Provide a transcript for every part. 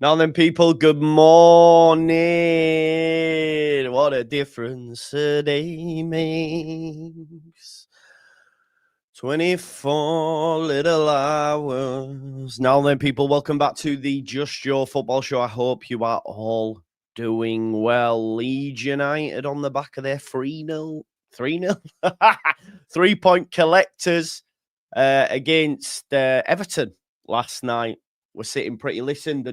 Now then, people, good morning. What a difference a day makes. 24 little hours. Now then, people, welcome back to the Just Your Football Show. I hope you are all doing well. Leeds United on the back of their 3-0. 3-0? 3-point collectors against Everton last night. We're sitting pretty. Listen,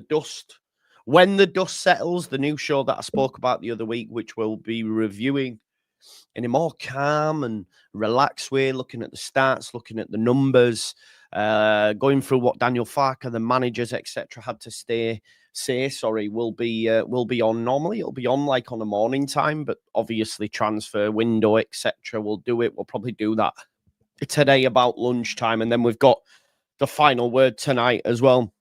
when the dust settles, the new show that I spoke about the other week, which we'll be reviewing in a more calm and relaxed way, looking at the stats, looking at the numbers, going through what Daniel Farke, the managers, etc., had to say. Will be on normally. It'll be on like on a morning time, but obviously transfer window, etc. We'll do it. We'll probably do that today about lunchtime, and then we've got the final word tonight as well.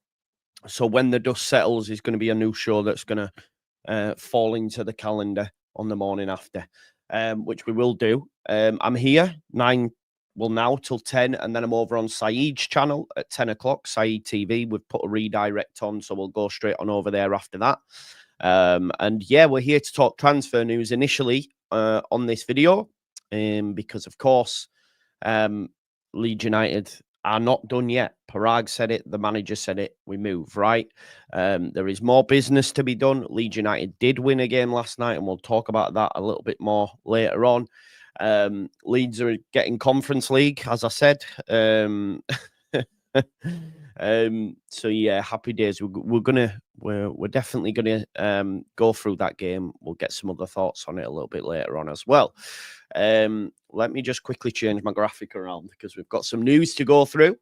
So when the dust settles is going to be a new show that's going to fall into the calendar on the morning after, which we will do. I'm here now till 10, and then I'm over on Saeed's channel at 10 o'clock, Saeed TV. We've put a redirect on, so we'll go straight on over there after that. And yeah, we're here to talk transfer news initially on this video, because of course, Leeds United are not done yet. Parag said it, the manager said it, we move, right? There is more business to be done. Leeds United did win a game last night, and we'll talk about that a little bit more later on. Leeds are getting Conference League, as I said. So yeah, happy days. We're definitely gonna go through that game. We'll get some other thoughts on it a little bit later on as well. Let me just quickly change my graphic around because we've got some news to go through.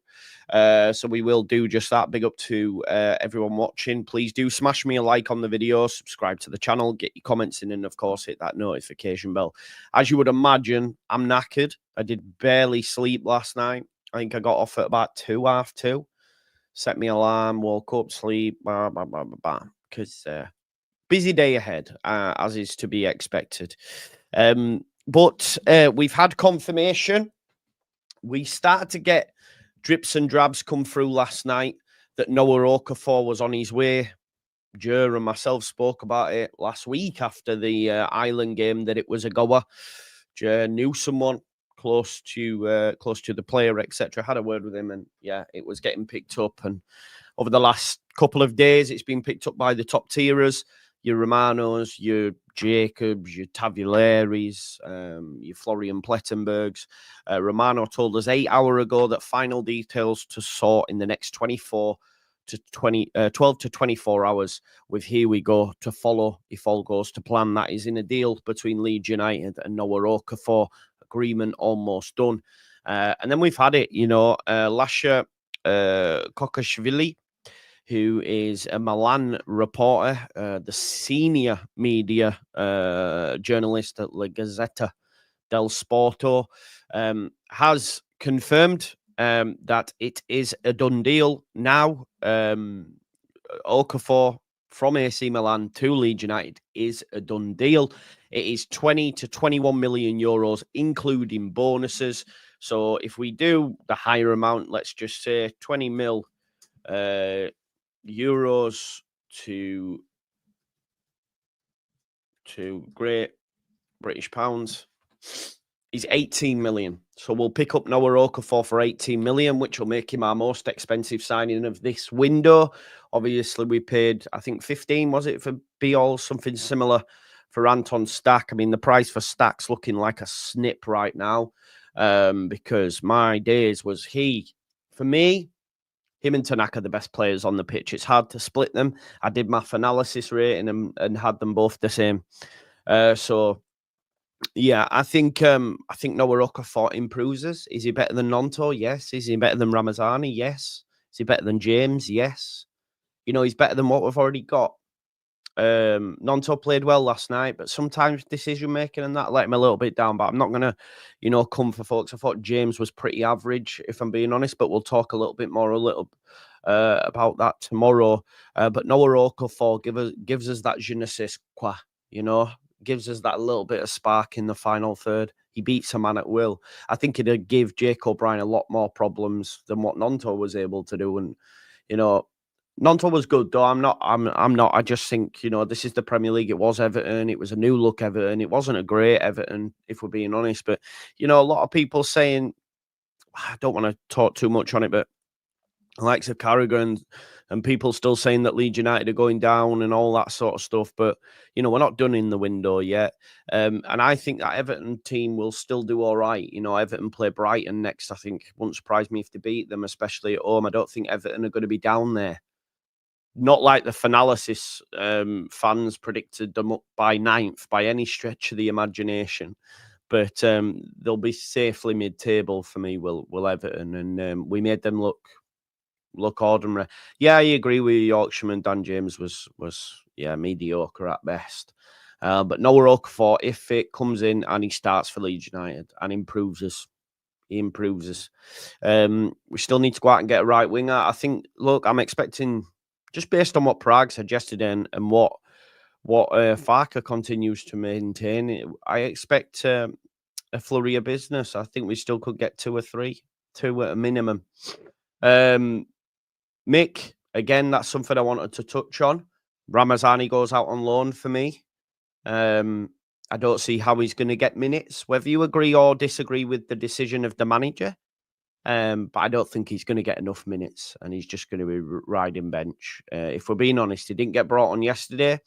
So we will do just that. Big up to everyone watching. Please do smash me a like on the video, subscribe to the channel, get your comments in, and of course hit that notification bell. As you would imagine, I'm knackered. I did barely sleep last night. I think I got off at about 2:30. Set me alarm, woke up, sleep, because busy day ahead, as is to be expected. But we've had confirmation. We started to get drips and drabs come through last night that Noah Okafor was on his way. Joe and myself spoke about it last week after the Island game, that it was a goer. Joe knew someone close to the player, etc. Had a word with him, and yeah, it was getting picked up. And over the last couple of days, it's been picked up by the top tierers, your Romanos, your Jacobs, your Tavuleris, your Florian Plettenbergs. Romano told us 8 hours ago that final details to sort in the next 12 to 24 hours, with Here We Go to follow if all goes to plan. That is in a deal between Leeds United and Noah Okafor. Agreement almost done. And then we've had it, Lasha Kokashvili, who is a Milan reporter, the senior media journalist at La Gazzetta del Sporto, has confirmed that it is a done deal now. Okafor from AC Milan to Leeds United is a done deal. It is 20 to 21 million euros, including bonuses. So if we do the higher amount, let's just say 20 mil euros to Great British pounds, is 18 million. So we'll pick up Noah Okafor for 18 million, which will make him our most expensive signing of this window. Obviously, we paid, I think, 15, was it, for Biol, something similar for Anton Stack. I mean, the price for Stack's looking like a snip right now, because my days was for me, him and Tanaka, the best players on the pitch. It's hard to split them. I did math analysis rating and had them both the same. So yeah, I think Noah Okafor improves us. Is he better than Nonto? Yes. Is he better than Ramazani? Yes. Is he better than James? Yes. He's better than what we've already got. Nonto played well last night, but sometimes decision making and that let him a little bit down. But I'm not gonna, come for folks. I thought James was pretty average, if I'm being honest. But we'll talk a little bit more about that tomorrow. But Noah Okafor gives us that je ne sais quoi, gives us that little bit of spark in the final third. He beats a man at will. I think it'd give Jake O'Brien a lot more problems than what Nonto was able to do. And Nonto was good though. I'm not. I just think this is the Premier League. It was Everton. It was a new look Everton. It wasn't a great Everton, if we're being honest. But a lot of people saying, I don't want to talk too much on it, but the likes of Carragher and people still saying that Leeds United are going down and all that sort of stuff. But we're not done in the window yet. And I think that Everton team will still do all right. Everton play Brighton next. I think it wouldn't surprise me if they beat them, especially at home. I don't think Everton are going to be down there. Not like the finalized fans predicted them up by 9th by any stretch of the imagination. But they'll be safely mid-table for me, will Everton. And we made them look ordinary. Yeah, I agree with Yorkshireman. Dan James was mediocre at best. But Noah Okafor, if it comes in and he starts for Leeds United and improves us, he improves us. We still need to go out and get a right winger. I think, look, I'm expecting, just based on what Prague said yesterday and what Farke continues to maintain, I expect a flurry of business. I think we still could get 2 or 3, 2 at a minimum. Mick, again, that's something I wanted to touch on. Ramazani goes out on loan for me. I don't see how he's going to get minutes, whether you agree or disagree with the decision of the manager. But I don't think he's going to get enough minutes and he's just going to be riding bench. If we're being honest, he didn't get brought on yesterday.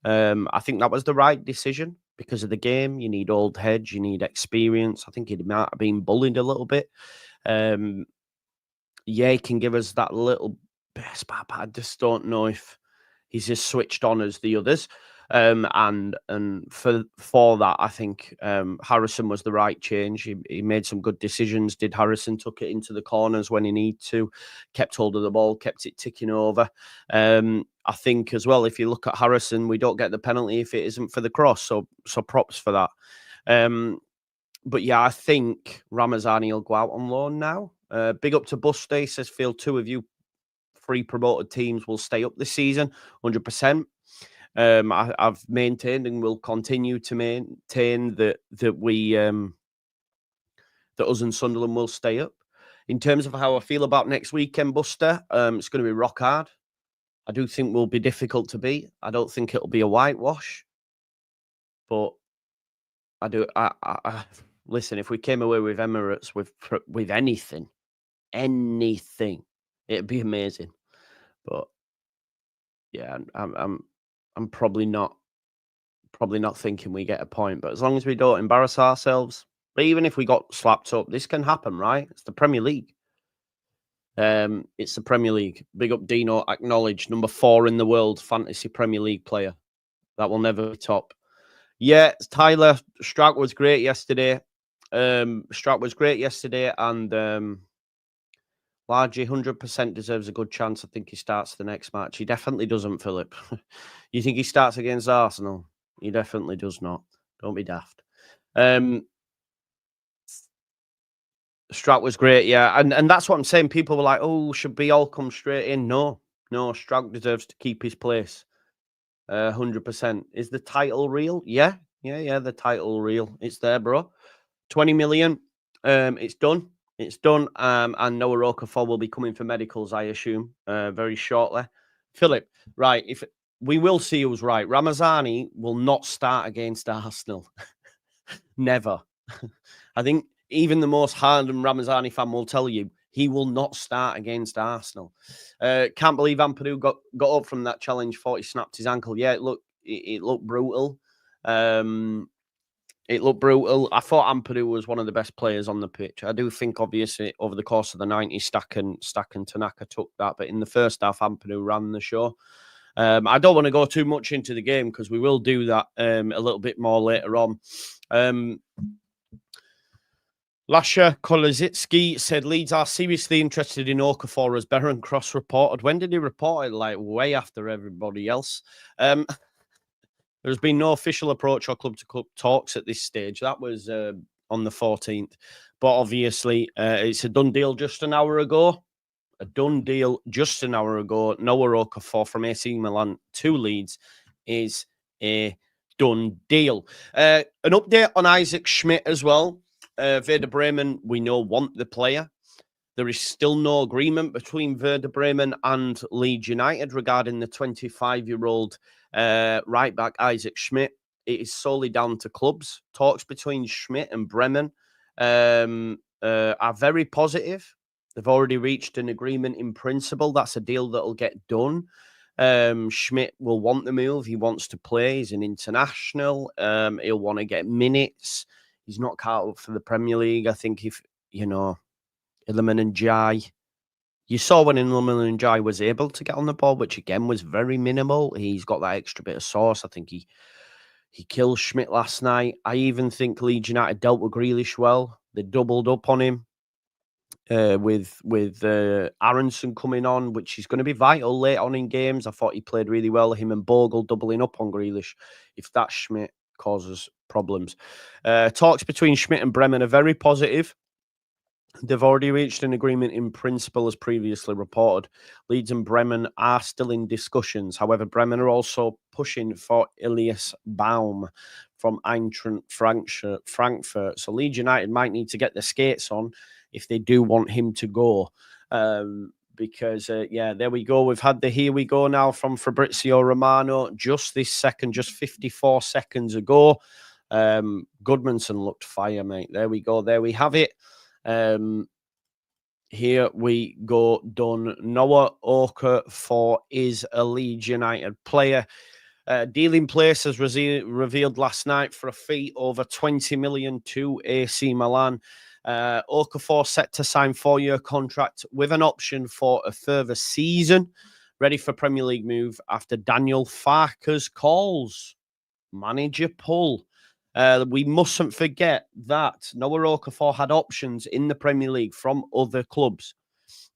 I think that was the right decision because of the game. You need old heads, you need experience. I think he might have been bullied a little bit. He can give us that little best, but I just don't know if he's as switched on as the others. And for that, I think Harrison was the right change. He made some good decisions. Did Harrison took it into the corners when he needed to, kept hold of the ball, kept it ticking over. I think as well, if you look at Harrison, we don't get the penalty if it isn't for the cross. So props for that. But yeah, I think Ramazani will go out on loan now. Big up to Buster. He says, feel 2 of you 3 promoted teams will stay up this season, 100%. I've maintained and will continue to maintain that us and Sunderland will stay up. In terms of how I feel about next weekend, Buster, it's going to be rock hard. I do think we'll be difficult to beat. I don't think it'll be a whitewash, but I do. Listen, if we came away with Emirates with anything, it'd be amazing. But yeah, I'm probably not thinking we get a point. But as long as we don't embarrass ourselves, but even if we got slapped up, this can happen, right? It's the Premier League. It's the Premier League. Big up Dino, acknowledged, number 4 in the world fantasy Premier League player. That will never be top. Yeah, Tyler, Strout was great yesterday. And largely 100% deserves a good chance. I think he starts the next match. He definitely doesn't, Philip. You think he starts against Arsenal? He definitely does not. Don't be daft. Strout was great, yeah. And that's what I'm saying. People were like, oh, should be all come straight in? No, Strout deserves to keep his place. 100%. Is the title real? Yeah. The title real. It's there, bro. 20 million. It's done. And Noah Okafor will be coming for medicals, I assume, very shortly. Philip, right? If we will see who's right. Ramazani will not start against Arsenal. Never. I think even the most hardened Ramazani fan will tell you he will not start against Arsenal. Can't believe Ampadu got up from that challenge. Thought he snapped his ankle. Yeah, it looked brutal. It looked brutal. I thought Ampadu was one of the best players on the pitch. I do think, obviously, over the course of the 90s, Stack and Tanaka took that. But in the first half, Ampadu ran the show. I don't want to go too much into the game because we will do that a little bit more later on. Lasha Kolizitsky said Leeds are seriously interested in Okafor, as Beren Cross reported. When did he report it? Like way after everybody else. There's been no official approach or club-to-club talks at this stage. That was on the 14th. But obviously, it's a done deal just an hour ago. Noah Okafor from AC Milan to Leeds is a done deal. An update on Isaac Schmidt as well. Werder Bremen, we know, want the player. There is still no agreement between Werder Bremen and Leeds United regarding the 25-year-old right-back Isaac Schmidt. It is solely down to clubs. Talks between Schmidt and Bremen are very positive. They've already reached an agreement in principle. That's a deal that will get done. Schmidt will want the move. He wants to play. He's an international. He'll want to get minutes. He's not cut out for the Premier League. I think if, Iliman Ndiaye, you saw when Iliman Ndiaye was able to get on the ball, which again was very minimal. He's got that extra bit of sauce. I think he killed Schmidt last night. I even think Leeds United dealt with Grealish well. They doubled up on him with Aronson coming on, which is going to be vital late on in games. I thought he played really well. Him and Bogle doubling up on Grealish. If that Schmidt causes problems. Talks between Schmidt and Bremen are very positive. They've already reached an agreement in principle, as previously reported. Leeds and Bremen are still in discussions. However, Bremen are also pushing for Elias Baum from Eintracht Frankfurt. So Leeds United might need to get their skates on if they do want him to go. Because, there we go. We've had the here we go now from Fabrizio Romano just this second, just 54 seconds ago. Goodmanson looked fire, mate. There we go. There we have it. Here we go, done. Noah Okafor is a Leeds United player. Deal in place as revealed last night for a fee over 20 million to AC Milan. Okafor set to sign 4-year contract with an option for a further season. Ready for Premier League move after Daniel Farke's calls. Manager pull. We mustn't forget that Noah Okafor had options in the Premier League from other clubs.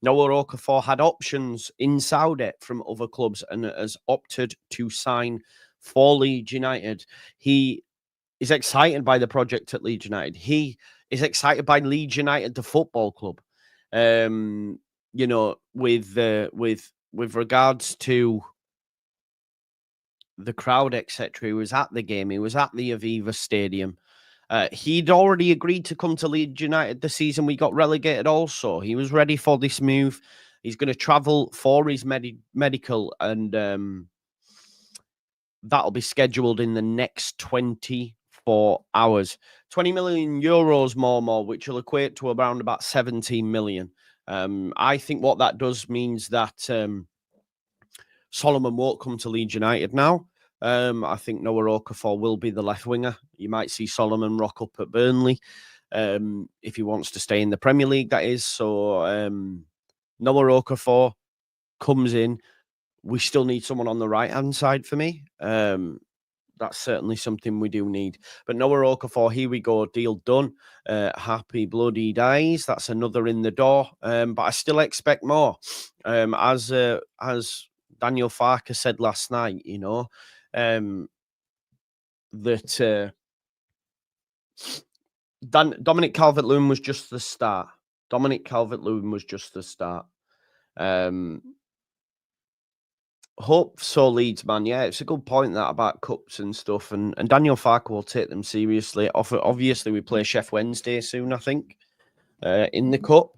Noah Okafor had options in Saudi from other clubs and has opted to sign for Leeds United. He is excited by the project at Leeds United. He is excited by Leeds United, the football club. With regards to the crowd, etc. He was at the game. He was at the Aviva Stadium. He'd already agreed to come to Leeds United the season we got relegated also. He was ready for this move. He's going to travel for his medical, and that'll be scheduled in the next 24 hours. 20 million euros more, which will equate to around about 17 million. I think what that does means that Solomon won't come to Leeds United now. I think Noah Okafor will be the left winger. You might see Solomon rock up at Burnley if he wants to stay in the Premier League, that is. So Noah Okafor comes in. We still need someone on the right-hand side for me. That's certainly something we do need. But Noah Okafor, here we go. Deal done. Happy bloody days. That's another in the door. But I still expect more. As Daniel Farke said last night, that Dominic Calvert-Lewin was just the start. Hope so, Leeds, man. Yeah, it's a good point that about cups and stuff. And Daniel Farke will take them seriously. Obviously, we play Sheff Wednesday soon, I think, in the cup.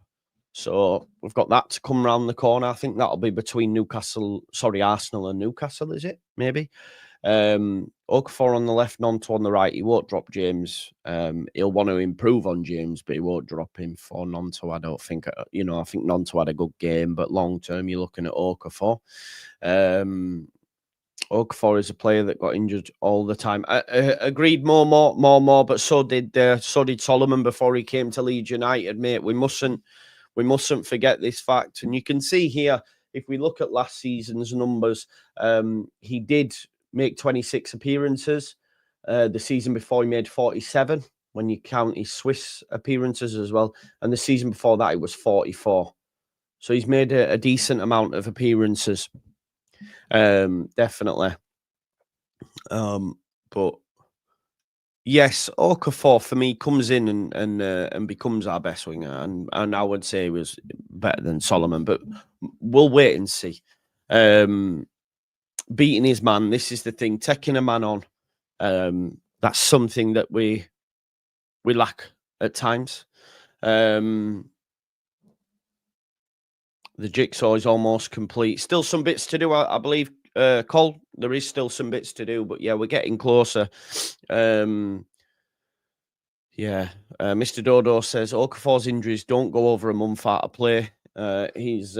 So we've got that to come round the corner. I think that'll be between Arsenal and Newcastle, is it? Maybe. Okafor on the left, Nonto on the right. He won't drop James. He'll want to improve on James, but he won't drop him for Nonto. I don't think. I think Nonto had a good game, but long term, you're looking at Okafor. Okafor is a player that got injured all the time. Agreed, more. But so did Solomon before he came to Leeds United, mate. We mustn't forget this fact. And you can see here, if we look at last season's numbers, he did make 26 appearances. The season before, he made 47 when you count his Swiss appearances as well. And the season before that, it was 44. So he's made a decent amount of appearances. Definitely. But yes, Okafor for me comes in and becomes our best winger, and I would say he was better than Solomon, but we'll wait and see. Beating his man, this is the thing. Taking a man on, that's something that we lack at times. The jigsaw is almost complete. Still some bits to do, I believe, Cole. There is still some bits to do, but yeah, we're getting closer. Mr. Dodo says Okafor's injuries don't go over a month out of play. His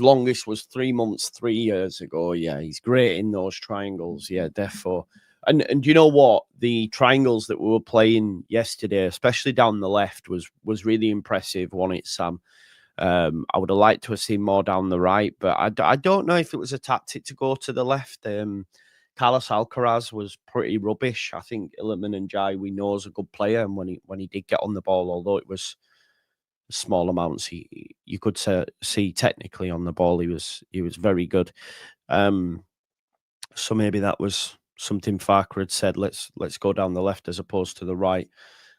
longest was 3 months, 3 years ago. Yeah, he's great in those triangles. Yeah, defo. And you know what? The triangles that we were playing yesterday, especially down the left, was really impressive. Wasn't it, Sam? I would have liked to have seen more down the right, but I don't know if it was a tactic to go to the left. Carlos Alcaraz was pretty rubbish. I think Illiman Ndiaye, we know, is a good player, and when he did get on the ball, although it was small amounts, you could see technically on the ball he was very good. So maybe that was something Farke had said. Let's go down the left as opposed to the right.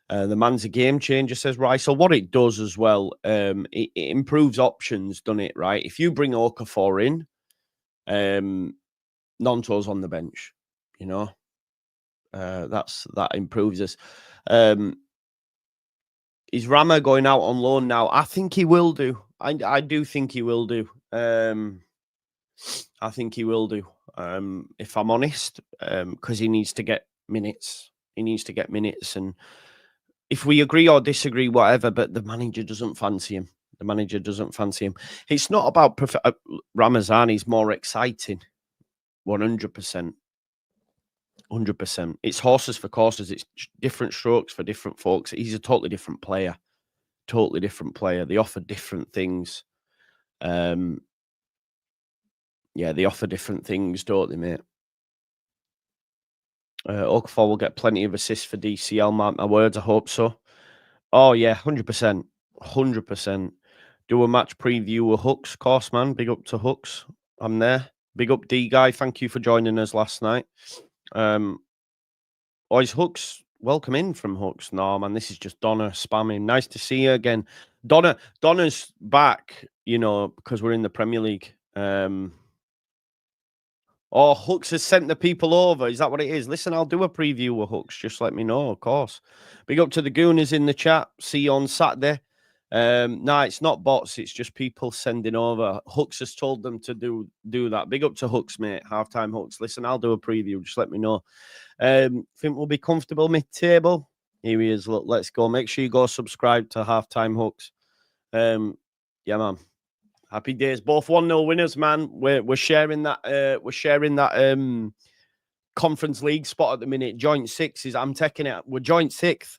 The man's a game changer, says Rice. So what it does as well, it improves options, doesn't it? Right? If you bring Okafor in, Nonto's on the bench. You know, that improves us. Is Rama going out on loan now? I think he will do. I do think he will do. I think he will do. If I'm honest, because he needs to get minutes. He needs to get minutes, and if we agree or disagree, whatever, but the manager doesn't fancy him. The manager doesn't fancy him. It's not about Ramazani's more exciting. 100%. 100%. It's horses for courses. It's different strokes for different folks. He's a totally different player. Totally different player. They offer different things. Yeah, they offer different things, don't they, mate? Okafor will get plenty of assists for DCL, mark my words. I hope so. Oh, yeah, 100%. 100%. Do a match preview with Hooks, course, man. Big up to Hooks. I'm there. Big up, D Guy. Thank you for joining us last night. Is Hooks? Welcome in from Hooks. No, man, this is just Donna spamming. Nice to see you again. Donna's back, you know, because we're in the Premier League. Hooks has sent the people over. Is that what it is? Listen, I'll do a preview with Hooks. Just let me know, of course. Big up to the Gooners in the chat. See you on Saturday. No, it's not bots. It's just people sending over. Hooks has told them to do that. Big up to Hooks, mate. Halftime Hooks. Listen, I'll do a preview. Just let me know. Think we'll be comfortable mid-table. Here he is. Look, let's go. Make sure you go subscribe to Halftime Hooks. Yeah, man. Happy days. Both 1-0 winners, man. We're sharing that. Conference League spot at the minute. Joint sixes. I'm taking it. We're joint sixth.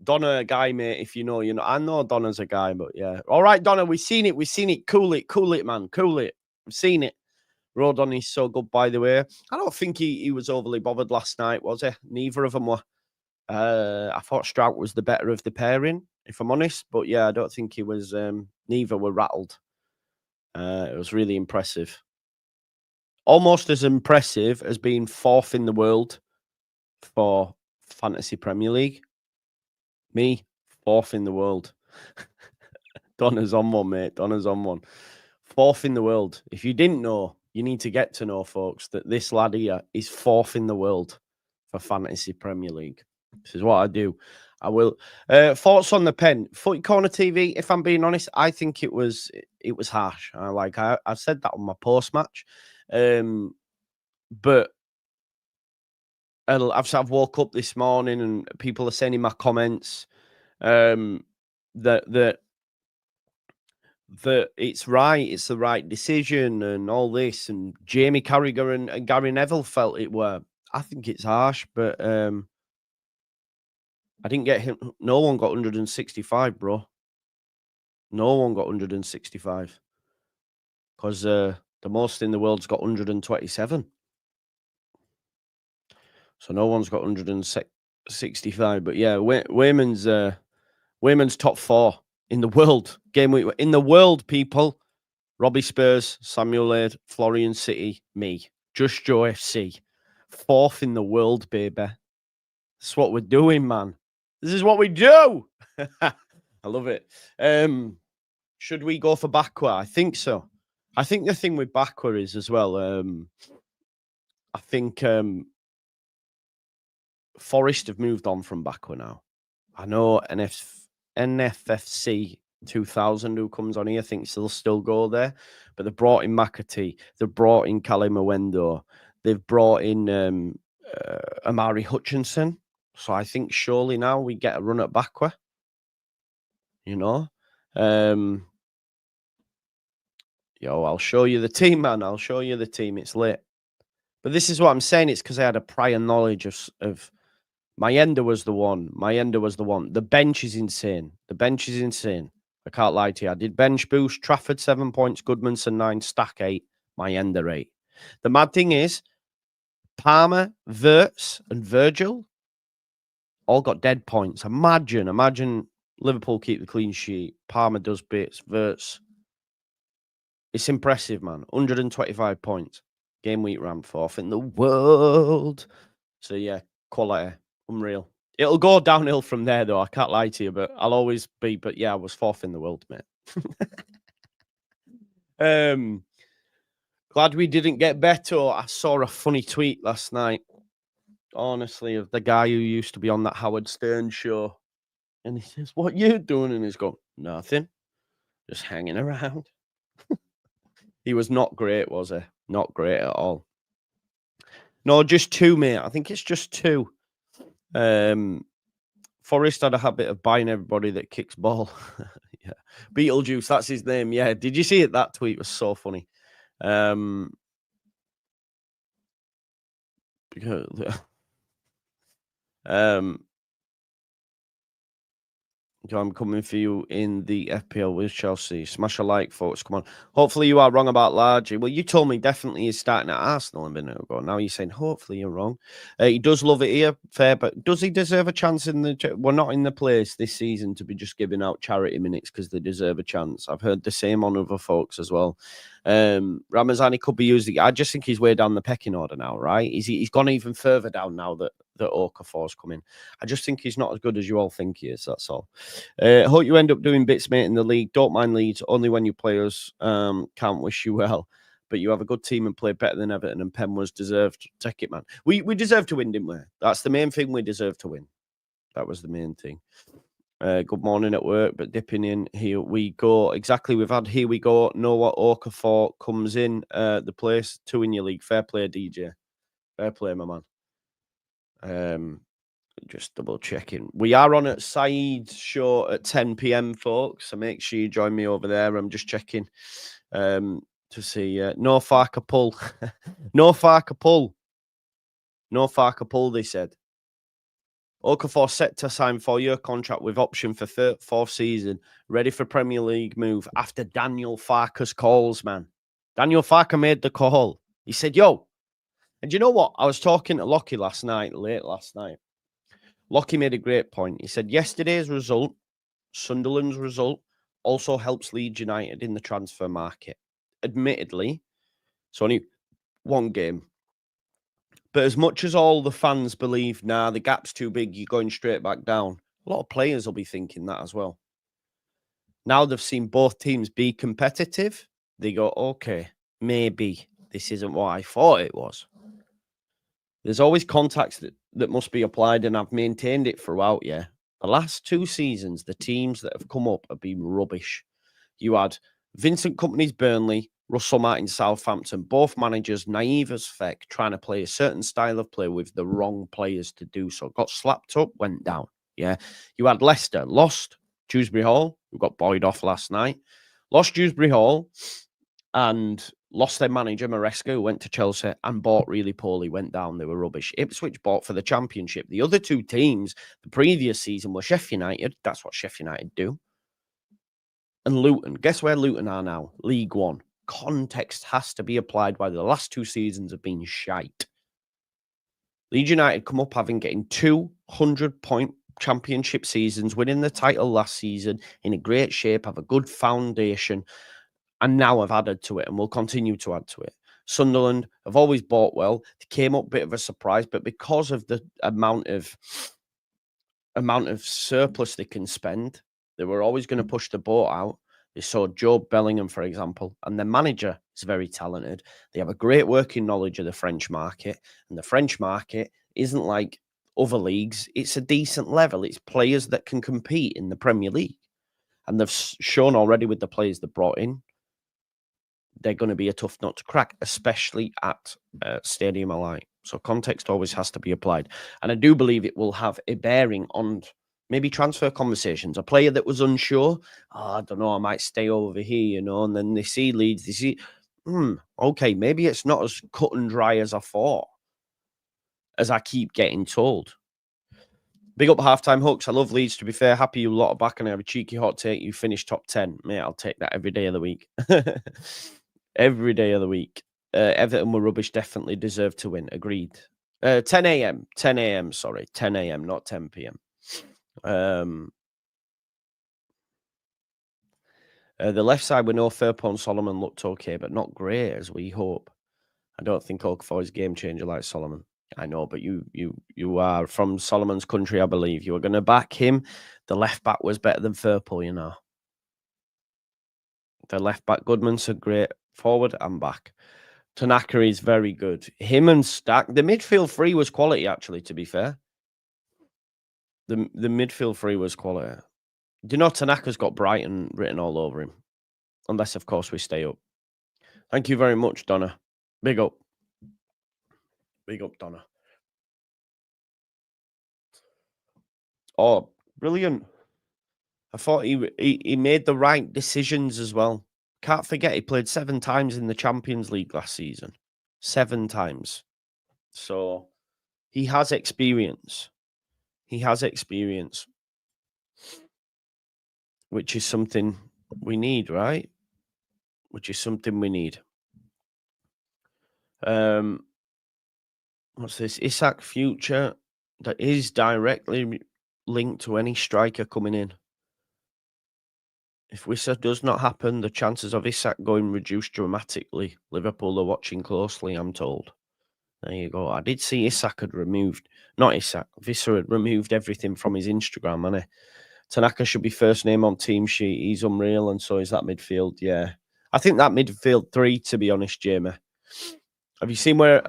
Donna, a guy, mate. If you know, you know. I know Donna's a guy, but yeah. All right, Donna. We've seen it. Cool it, man. Cool it. We've seen it. Rodon is so good, by the way. I don't think he was overly bothered last night, was he? Neither of them were. I thought Strout was the better of the pairing, if I'm honest. But yeah, I don't think he was. Neither were rattled. It was really impressive. Almost as impressive as being fourth in the world for Fantasy Premier League. Me, fourth in the world. Donna's on one, mate. Donna's on one. Fourth in the world. If you didn't know, you need to get to know, folks, that this lad here is fourth in the world for Fantasy Premier League. This is what I do. I will. Thoughts on the pen? Footy Corner TV, if I'm being honest, I think it was harsh. I said that on my post-match. But I've woke up this morning and people are saying in my comments that it's right, it's the right decision and all this, and Jamie Carragher and Gary Neville felt it were. I think it's harsh, but I didn't get him. No one got 165, bro. No one got 165 because the most in the world's got 127. So no one's got 165. But yeah, Wayman's top four in the world. Game week in the world, people. Robbie Spurs, Samuel Laird, Florian City, me. JUSTJOE FC. Fourth in the world, baby. That's what we're doing, man. This is what we do. I love it. Should we go for Bakwa? I think so. I think the thing with Bakwa is as well, I think Forest have moved on from Bakwa now. I know NFFC 2000 who comes on here thinks they'll still go there. But they've brought in McAtee. They've brought in Callum Awendo. They've brought in Amari Hutchinson. So I think surely now we get a run at backward. You know? I'll show you the team, man. I'll show you the team. It's lit. But this is what I'm saying. It's because I had a prior knowledge of Mayenda was the one. The bench is insane. I can't lie to you. I did bench boost. Trafford 7 points. Goodmanson 9. Stack 8. Mayenda 8. The mad thing is, Palmer, Wirtz, and Virgil all got dead points. Imagine Liverpool keep the clean sheet. Palmer does bits. Wirtz. It's impressive, man. 125 points. Game week ran 4th in the world. So, yeah, quality. Unreal. It'll go downhill from there, though. I can't lie to you, but I'll always be. But, yeah, I was 4th in the world, mate. Glad we didn't get Beto. I saw a funny tweet last night, honestly, of the guy who used to be on that Howard Stern show. And he says, "What you doing?" And he's going, "Nothing. Just hanging around." He was not great, was he? Not great at all. No, just 2, mate. I think it's just 2. Forrest had a habit of buying everybody that kicks ball. Yeah. Beetlejuice, that's his name. Yeah. Did you see it? That tweet was so funny. Because I'm coming for you in the FPL with Chelsea. Smash a like, folks. Come on. Hopefully you are wrong about Largy. Well, you told me definitely he's starting at Arsenal a minute ago. Now you're saying hopefully you're wrong. He does love it here. Fair, but does he deserve a chance in the... We're not in the place this season to be just giving out charity minutes because they deserve a chance. I've heard the same on other folks as well. Ramazani could be used. I just think he's way down the pecking order now, right? He's gone even further down now that Okafor's coming. I just think he's not as good as you all think he is. That's all. Hope you end up doing bits, mate, in the league. Don't mind Leeds. Only when you players can't wish you well. But you have a good team and play better than Everton, and Penn deserved. Take it, man. We deserve to win, didn't we? That's the main thing. We deserve to win. That was the main thing. Good morning at work, but dipping in. Here we go. Exactly. We've had Here We Go. Noah Okafor comes in the place. 2 in your league. Fair play, DJ. Fair play, my man. Just double checking. We are on at Saeed's show at 10 p.m, folks. So make sure you join me over there. I'm just checking to see. No Farke pull. No Farke pull. No Farke pull, they said. Okafor set to sign 4-year contract with option for 4th season. Ready for Premier League move after Daniel Farke's calls, man. Daniel Farke made the call. He said, yo. And you know what? I was talking to Lockie late last night. Lockie made a great point. He said, yesterday's result, Sunderland's result, also helps Leeds United in the transfer market. Admittedly, it's only 1 game. But as much as all the fans believe, the gap's too big, you're going straight back down, a lot of players will be thinking that as well. Now they've seen both teams be competitive, they go, okay, maybe this isn't what I thought it was. There's always contacts that must be applied, and I've maintained it throughout, yeah. The last 2 seasons, the teams that have come up have been rubbish. You had Vincent Kompany's Burnley, Russell Martin Southampton, both managers naive as feck, trying to play a certain style of play with the wrong players to do so. Got slapped up, went down. Yeah. You had Leicester, lost Dewsbury Hall, who got buoyed off last night. Lost Dewsbury Hall and lost their manager, Maresca, who went to Chelsea and bought really poorly, went down. They were rubbish. Ipswich bought for the Championship. The other 2 teams the previous season were Sheffield United. That's what Sheffield United do. And Luton. Guess where Luton are now? League One. Context has to be applied by the last 2 seasons have been shite. Leeds United come up having getting 200-point championship seasons, winning the title last season, in a great shape, have a good foundation, and now have added to it and will continue to add to it. Sunderland have always bought well. They came up a bit of a surprise, but because of the amount of surplus they can spend, they were always going to push the boat out. They saw Joe Bellingham, for example, and their manager is very talented. They have a great working knowledge of the French market, and the French market isn't like other leagues. It's a decent level. It's players that can compete in the Premier League. And they've shown already with the players they brought in, they're going to be a tough nut to crack, especially at Stadium Allied. So context always has to be applied. And I do believe it will have a bearing on maybe transfer conversations. A player that was unsure, I don't know, I might stay over here, and then they see Leeds, they see, okay, maybe it's not as cut and dry as I thought, as I keep getting told. Big up Halftime Hooks. I love Leeds, to be fair. Happy you lot are back, and I have a cheeky hot take. You finished top 10. Mate, I'll take that every day of the week. Every day of the week. Everton were rubbish, definitely deserved to win. Agreed. 10 a.m. 10 a.m., sorry. 10 a.m., not 10 p.m. The left side with no Firpo and Solomon looked okay, but not great, as we hope. I don't think Okafor is a game changer like Solomon. I know, but you are from Solomon's country, I believe. You were going to back him. The left back was better than Firpo, The left back, Goodman's a great forward and back. Tanaka is very good. Him and Stack. The midfield three was quality, actually, to be fair. The midfield three was quality. Do you know Tanaka's got Brighton written all over him? Unless, of course, we stay up. Thank you very much, Donna. Big up. Big up, Donna. Oh, brilliant. I thought he made the right decisions as well. Can't forget he played 7 times in the Champions League last season. 7 times. So he has experience. He has experience. Which is something we need, right? Which is something we need. What's this? Isak future that is directly linked to any striker coming in. If Wissa does not happen, the chances of Isak going reduced dramatically. Liverpool are watching closely, I'm told. There you go. I did see Isak had removed, not Isak, Wissa had removed everything from his Instagram, hasn't he? Tanaka should be first name on team sheet. He's unreal, and so is that midfield. Yeah, I think that midfield 3, to be honest, Jamie. Have you seen my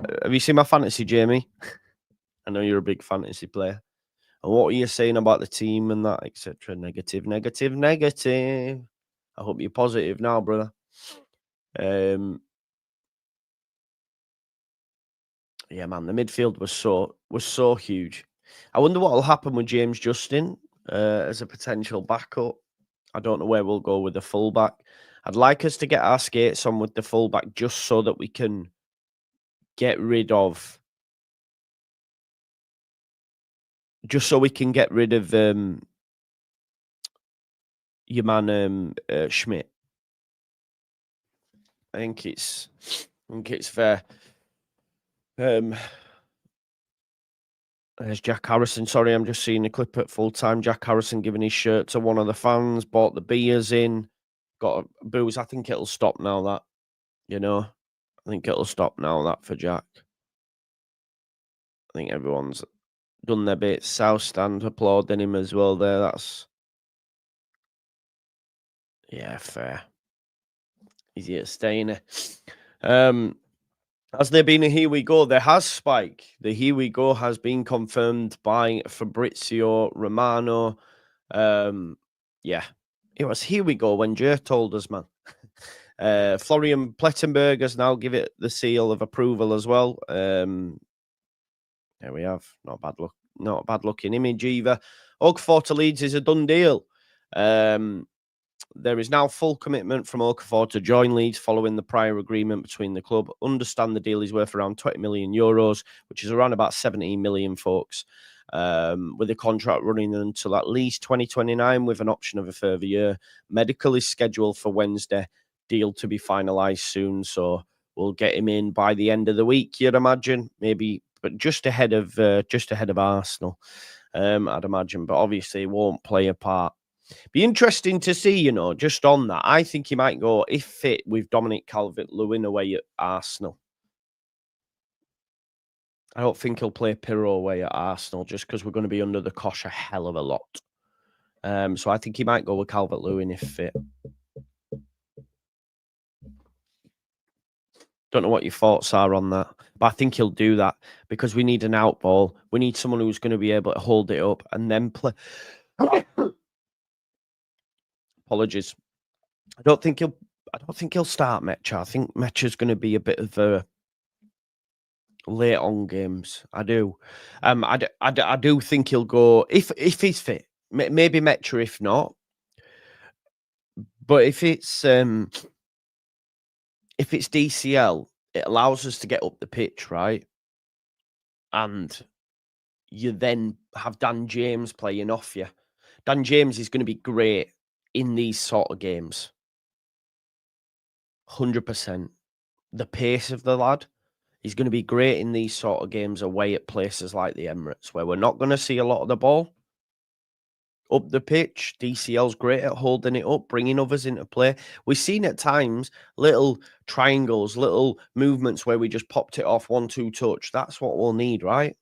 fantasy, Jamie? I know you're a big fantasy player. And what are you saying about the team and that, etc.? Negative, negative, negative. I hope you're positive now, brother. Yeah, man, the midfield was so huge. I wonder what will happen with James Justin as a potential backup. I don't know where we'll go with the fullback. I'd like us to get our skates on with the fullback just so that we can get rid of. Just so we can get rid of your man Schmidt. I think it's fair. There's Jack Harrison. Sorry, I'm just seeing a clip at full time. Jack Harrison giving his shirt to one of the fans, bought the beers in, got a booze. I think it'll stop now, that. I think it'll stop now, that, for Jack. I think everyone's done their bit. South Stand applauding him as well there. That's, yeah, fair. He's here to stay in it. Has there been a here we go? There has, Spike. The here we go has been confirmed by Fabrizio Romano. Yeah, it was here we go when Jer told us, man. Florian Plettenberg has now give it the seal of approval as well. There we have. Not bad luck. Not a bad looking image either. Okafor to Leeds is a done deal. There is now full commitment from Okafor to join Leeds following the prior agreement between the club. Understand the deal is worth around 20 million euros, which is around about 17 million, folks, with the contract running until at least 2029 with an option of a further year. Medical is scheduled for Wednesday. Deal to be finalised soon, so we'll get him in by the end of the week, you'd imagine, maybe, but just ahead of Arsenal, I'd imagine. But obviously, it won't play a part. Be interesting to see, just on that. I think he might go, if fit, with Dominic Calvert-Lewin away at Arsenal. I don't think he'll play Pirro away at Arsenal just because we're going to be under the cosh a hell of a lot. So I think he might go with Calvert-Lewin if fit. Don't know what your thoughts are on that, but I think he'll do that because we need an out ball. We need someone who's going to be able to hold it up and then Apologies. I don't think he'll start Mecha. I think Mecha's going to be a bit of a late on games. I do. I do think he'll go if he's fit. Maybe Mecha if not. But if it's DCL, it allows us to get up the pitch, right? And you then have Dan James playing off you. Dan James is going to be great in these sort of games. 100%. The pace of the lad, he's going to be great in these sort of games away at places like the Emirates, where we're not going to see a lot of the ball. Up the pitch, DCL's great at holding it up, bringing others into play. We've seen at times little triangles, little movements where we just popped it off 1-2 touch. That's what we'll need, right?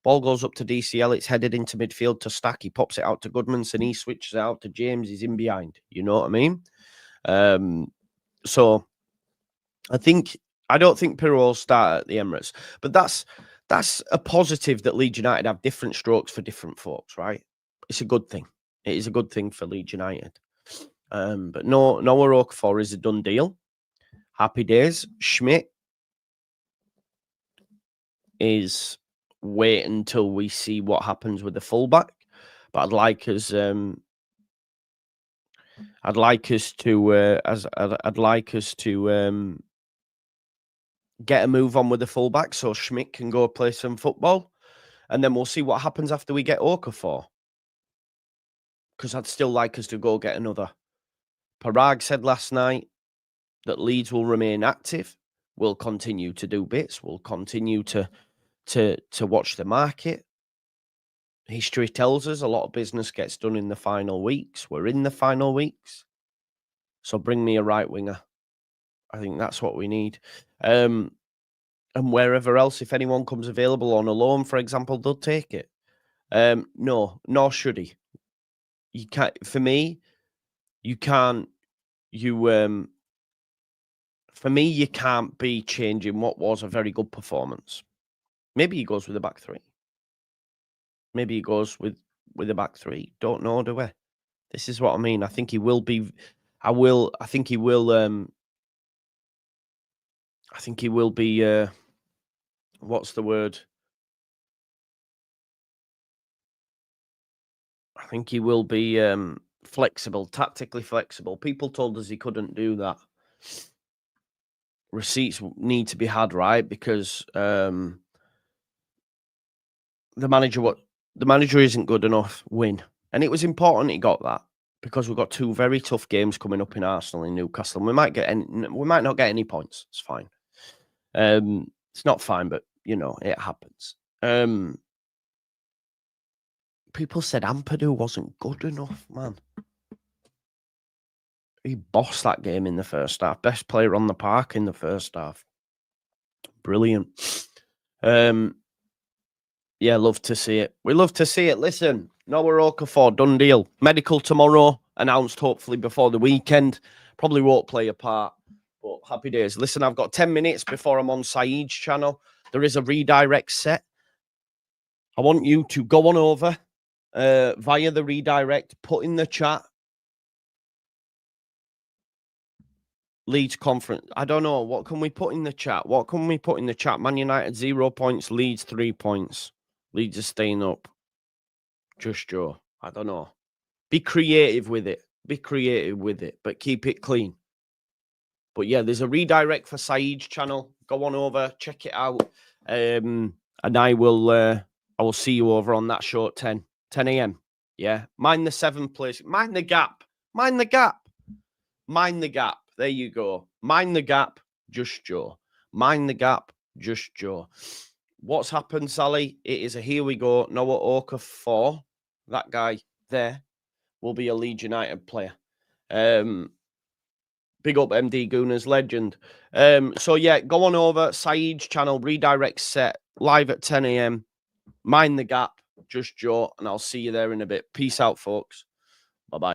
Ball goes up to DCL. It's headed into midfield to Stack. He pops it out to Goodmanson. He switches out to James. He's in behind. You know what I mean? So I don't think Pirro will start at the Emirates, but that's a positive that Leeds United have different strokes for different folks, right? It's a good thing. It is a good thing for Leeds United. But Noah Okafor is a done deal. Happy days. Schmidt is wait until we see what happens with the fullback. But I'd like us to get a move on with the fullback so Schmidt can go play some football, and then we'll see what happens after we get Okafor. Because I'd still like us to go get another. Parag said last night that Leeds will remain active. We'll continue to do bits. We'll continue to watch the market. History tells us a lot of business gets done in the final weeks. We're in the final weeks. So bring me a right winger. I think that's what we need. And wherever else, if anyone comes available on a loan, for example, they'll take it. No, nor should he. You can't. For me, you can't. For me, you can't be changing what was a very good performance. Maybe he goes with a back three. Maybe he goes with a back three. Don't know, do we? This is what I mean. I think he will be. I think he will. I think he will be. What's the word? I think he will be flexible, tactically flexible. People told us he couldn't do that. Receipts need to be had, right? Because the manager isn't good enough. Win, and it was important he got that because we've got two very tough games coming up in Arsenal and Newcastle. And we might not get any points. It's fine. It's not fine, but it happens. People said Ampadu wasn't good enough, man. He bossed that game in the first half. Best player on the park in the first half. Brilliant. Yeah, love to see it. We love to see it. Listen, Noah Okafor, done deal. Medical tomorrow, announced hopefully before the weekend. Probably won't play a part, but happy days. Listen, I've got 10 minutes before I'm on Saeed's channel. There is a redirect set. I want you to go on over via the redirect, put in the chat. Leeds conference. I don't know. What can we put in the chat? Man United 0 points. Leeds 3 points. Leeds are staying up. Just Joe. I don't know. Be creative with it. But keep it clean. But yeah, there's a redirect for Saeed's channel. Go on over, check it out. And I will see you over on that show at 10 a.m. Yeah. Mind the 7th place. Mind the gap. There you go. Mind the gap, Just Joe. Mind the gap, Just Joe. What's happened, Sally? It is a here we go. Noah Okafor, that guy there, will be a Leeds United player. Big up MD Gooners, legend. So yeah, go on over. Saeed's channel, redirect set, live at 10 a.m. Mind the gap, Just Joe, and I'll see you there in a bit. Peace out, folks. Bye-bye.